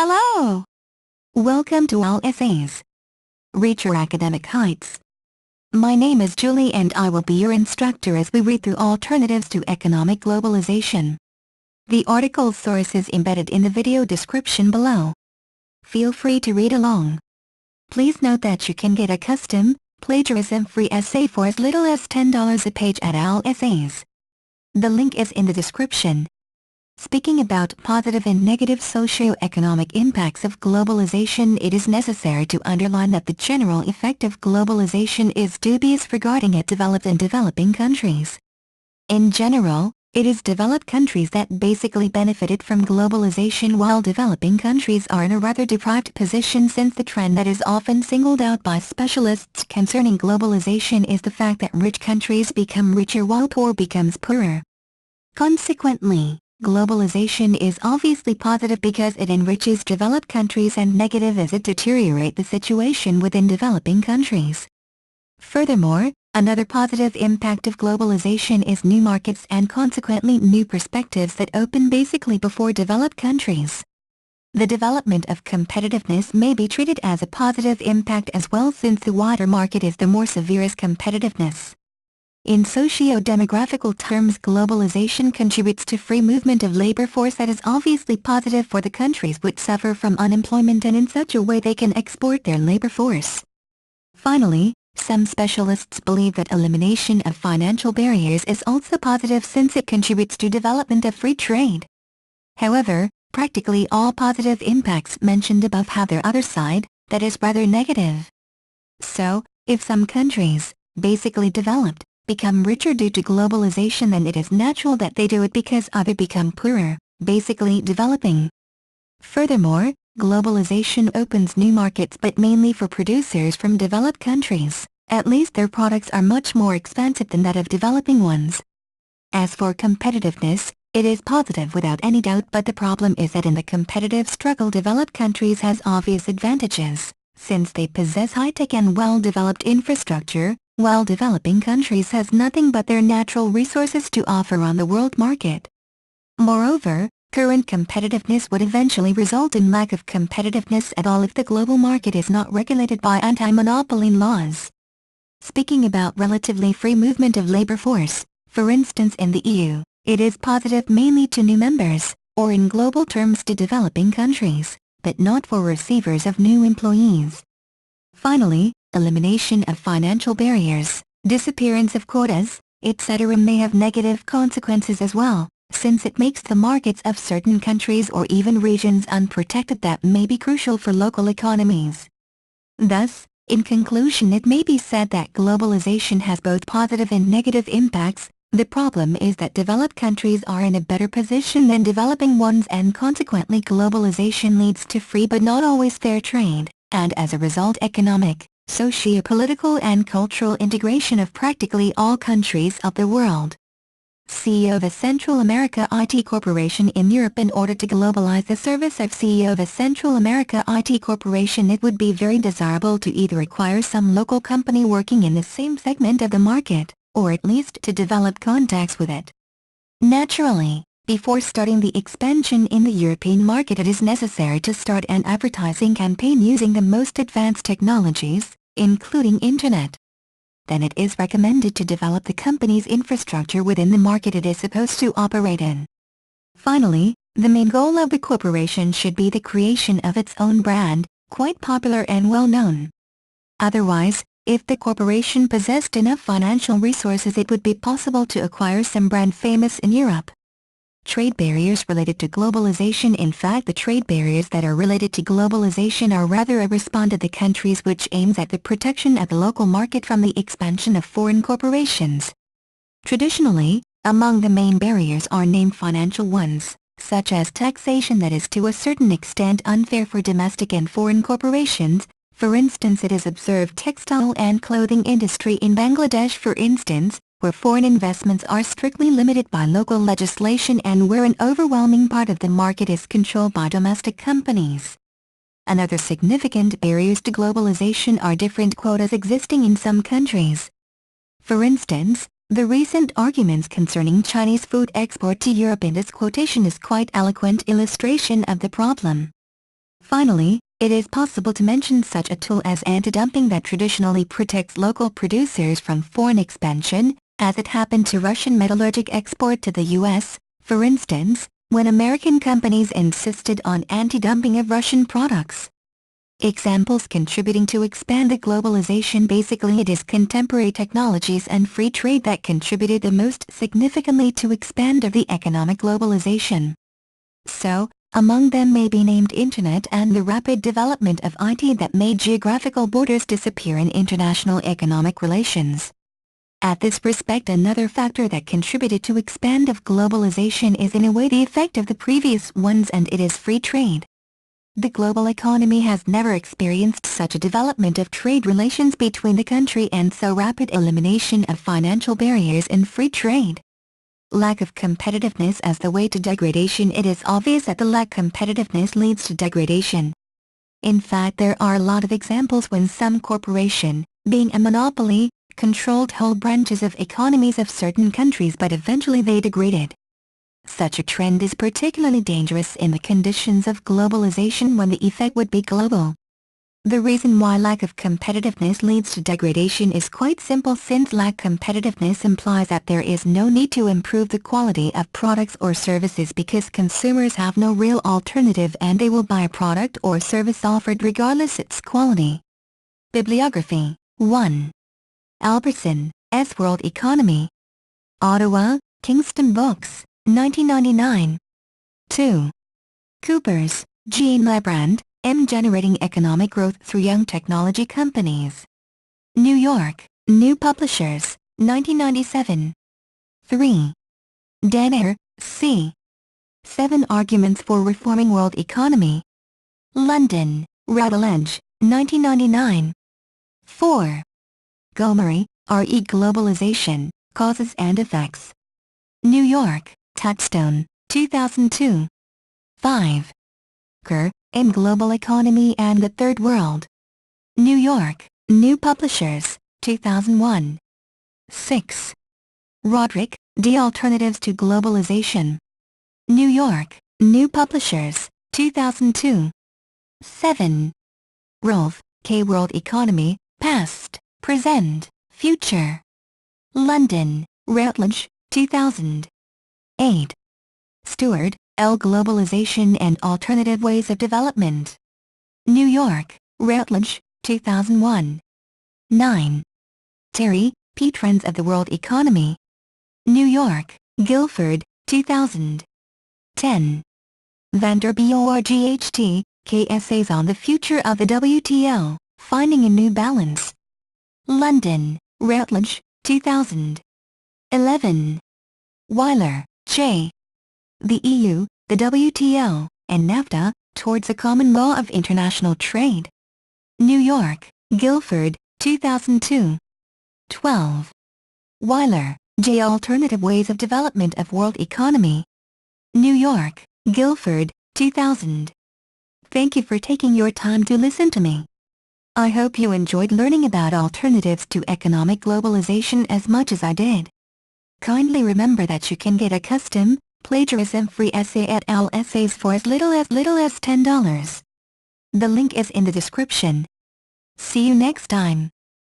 Hello! Welcome to All Essays. Reach your academic heights. My name is Julie and I will be your instructor as we read through Alternatives to Economic Globalization. The article source is embedded in the video description below. Feel free to read along. Please note that you can get a custom, plagiarism-free essay for as little as $10 a page at All Essays. The link is in the description. Speaking about positive and negative socio-economic impacts of globalization, it is necessary to underline that the general effect of globalization is dubious regarding its developed and developing countries. In general, it is developed countries that basically benefited from globalization while developing countries are in a rather deprived position, since the trend that is often singled out by specialists concerning globalization is the fact that rich countries become richer while poor becomes poorer. Consequently, globalization is obviously positive because it enriches developed countries and negative as it deteriorates the situation within developing countries. Furthermore, another positive impact of globalization is new markets and consequently new perspectives that open basically before developed countries. The development of competitiveness may be treated as a positive impact as well, since the wider market is the more severe is competitiveness. In socio-demographical terms, globalization contributes to free movement of labor force that is obviously positive for the countries which suffer from unemployment, and in such a way they can export their labor force. Finally, some specialists believe that elimination of financial barriers is also positive since it contributes to development of free trade. However, practically all positive impacts mentioned above have their other side, that is rather negative. So, if some countries, basically developed, become richer due to globalization, then it is natural that they do it because others become poorer, basically developing. Furthermore, globalization opens new markets, but mainly for producers from developed countries. At least their products are much more expensive than that of developing ones. As for competitiveness, it is positive without any doubt, but the problem is that in the competitive struggle developed countries has obvious advantages, since they possess high-tech and well-developed infrastructure, while developing countries has nothing but their natural resources to offer on the world market. Moreover, current competitiveness would eventually result in lack of competitiveness at all if the global market is not regulated by anti-monopoly laws. Speaking about relatively free movement of labor force, for instance in the EU, it is positive mainly to new members, or in global terms to developing countries, but not for receivers of new employees. Finally, elimination of financial barriers, disappearance of quotas, etc. may have negative consequences as well, since it makes the markets of certain countries or even regions unprotected that may be crucial for local economies. Thus, in conclusion, it may be said that globalization has both positive and negative impacts. The problem is that developed countries are in a better position than developing ones, and consequently globalization leads to free but not always fair trade, and as a result economic, socio-political and cultural integration of practically all countries of the world. CEO of a Central America IT Corporation in Europe. In order to globalize the service of CEO of a Central America IT Corporation, it would be very desirable to either acquire some local company working in the same segment of the market, or at least to develop contacts with it. Naturally, before starting the expansion in the European market, it is necessary to start an advertising campaign using the most advanced technologies, including Internet. Then it is recommended to develop the company's infrastructure within the market it is supposed to operate in. Finally, the main goal of the corporation should be the creation of its own brand, quite popular and well known. Otherwise, if the corporation possessed enough financial resources, it would be possible to acquire some brand famous in Europe. Trade barriers related to globalization. In fact, the trade barriers that are related to globalization are rather a response to the countries which aims at the protection of the local market from the expansion of foreign corporations. Traditionally, among the main barriers are named financial ones, such as taxation that is to a certain extent unfair for domestic and foreign corporations. For instance, it is observed textile and clothing industry in Bangladesh, for instance, where foreign investments are strictly limited by local legislation and where an overwhelming part of the market is controlled by domestic companies. Another significant barriers to globalization are different quotas existing in some countries. For instance, the recent arguments concerning Chinese food export to Europe in this quotation is quite eloquent illustration of the problem. Finally, it is possible to mention such a tool as anti-dumping that traditionally protects local producers from foreign expansion, as it happened to Russian metallurgic export to the US, for instance, when American companies insisted on anti-dumping of Russian products. Examples contributing to expand the globalization. Basically, it is contemporary technologies and free trade that contributed the most significantly to expand of the economic globalization. So, among them may be named Internet and the rapid development of IT that made geographical borders disappear in international economic relations. At this respect, another factor that contributed to expand of globalization is in a way the effect of the previous ones, and it is free trade. The global economy has never experienced such a development of trade relations between the country and so rapid elimination of financial barriers in free trade. Lack of competitiveness as the way to degradation. It is obvious that the lack of competitiveness leads to degradation. In fact, there are a lot of examples when some corporation, being a monopoly, controlled whole branches of economies of certain countries, but eventually they degraded. Such a trend is particularly dangerous in the conditions of globalization when the effect would be global. The reason why lack of competitiveness leads to degradation is quite simple, since lack of competitiveness implies that there is no need to improve the quality of products or services because consumers have no real alternative and they will buy a product or service offered regardless its quality. Bibliography 1. Albertson, S. World Economy. Ottawa, Kingston Books, 1999. 2. Coopers, Jean Lebrand, M. Generating Economic Growth Through Young Technology Companies. New York, New Publishers, 1997. 3. Danaher, C. 7 Arguments for Reforming World Economy. London, Routledge, 1999. 4. Gomery, R.E. Globalization, Causes and Effects. New York, Touchstone, 2002. 5. Kerr, M. Global Economy and the Third World. New York, New Publishers, 2001. 6. Roderick, D. Alternatives to Globalization. New York, New Publishers, 2002. 7. Rolfe, K. World Economy, Past, Present, Future. London, Routledge, 2000. 8. Stewart, L. Globalization and Alternative Ways of Development. New York, Routledge, 2001. 9. Terry, P. Trends of the World Economy. New York, Guilford, 2000. 10. Vanderbilt, K. Essays on the Future of the WTO, Finding a New Balance. London, Routledge, 2000. 11. Weiler, J. The EU, the WTO, and NAFTA, Towards a Common Law of International Trade. New York, Guilford, 2002. 12. Weiler, J. Alternative Ways of Development of World Economy. New York, Guilford, 2000. Thank you for taking your time to listen to me. I hope you enjoyed learning about alternatives to economic globalization as much as I did. Kindly remember that you can get a custom, plagiarism-free essay at OWL Essays for as little as $10. The link is in the description. See you next time.